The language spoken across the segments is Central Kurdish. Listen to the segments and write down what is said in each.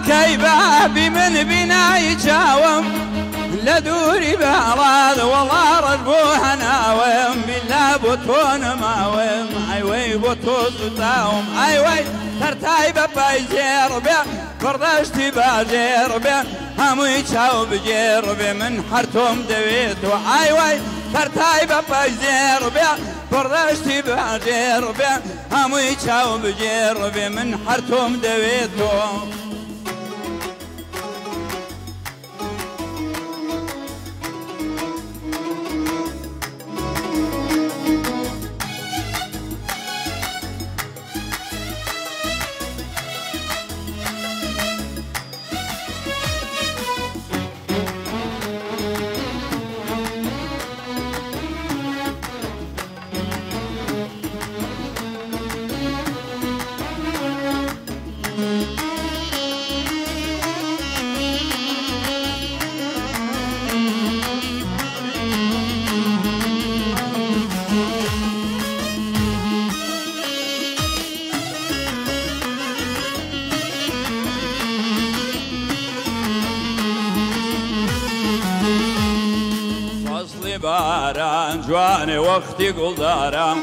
كيبابي من بناي جاوم لدوري بأراض والله رجبوها ناوم بالله بطون ماوم ايوي بطوط تاوم ايوي ترتاي ببايزير بي بردشتي باجير بي هموي تشاو بجير بي من حرتم دويتو ايوي ترتاي ببايزير بي بردشتي باجير بي هموي تشاو بجير بي من حرتم دويتو باران جواني وقتي قلدارا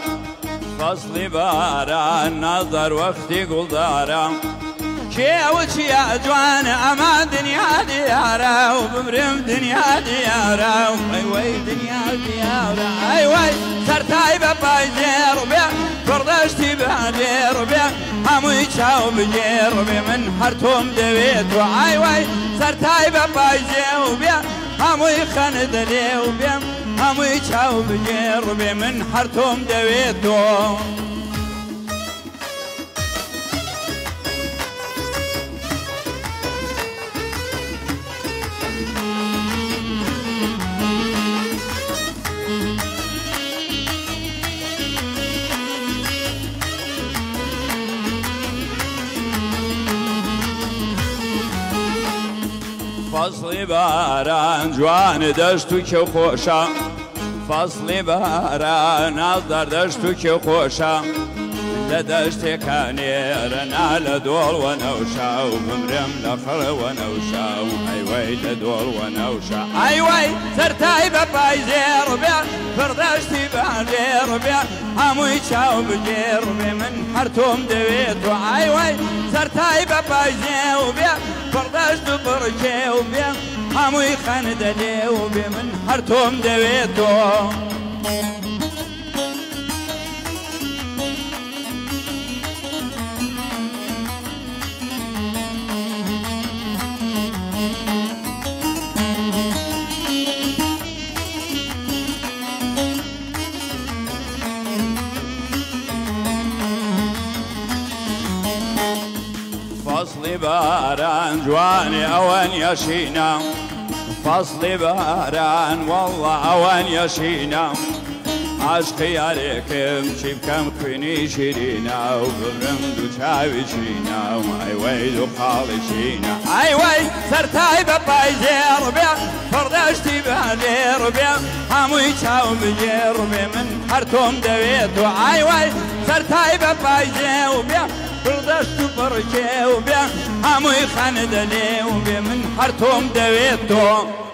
فصلي باران نظر وقتي قلدارا كيوتش يا جوان اما دنيا ديارا وبمرم دنيا ديارا ايوي دنيا ديارا ايوي سرتاي ببايزير بيا بردشتي باجير بيا هموي تشاو بجير بيا من حرتم دويتو ايوي سرتاي ببايزير بيا هموي خندلي وبيا هموي تشاو بجير بيا من حرتم دويتو فصل باران جوان دشتو که خوشا فصل باران نظر دشتو که خوشا لدشت كانيرنا لدول ونوشا وبمرم لخر ونوشا ايوي لدول ونوشا ايوي سرتاي ببايزير بيا فردشتي باجير بيا هموي تشاو بجير بيا من حرتم دويتو ايوي سرتاي ببايزير بيا فردشتو برجي وبيا هموي خندلي وبيا من حرتم دويتو فصل باران جواني اوان يشينا فصل باران والله اوان يشينا عشقي عليكم شبكم خيني شيرينا وبرم دو شاوي شينا ايوي دو خالي شينا ايوي سرتاي ببايزير بيا فردشتي باجير بيا هموي تشاو بجير بيا من حرتم دويتو ايوي سرتاي ببايزير بيا فردشتو برجي وبيا هموي خندلي وبيا من حرتم دويتو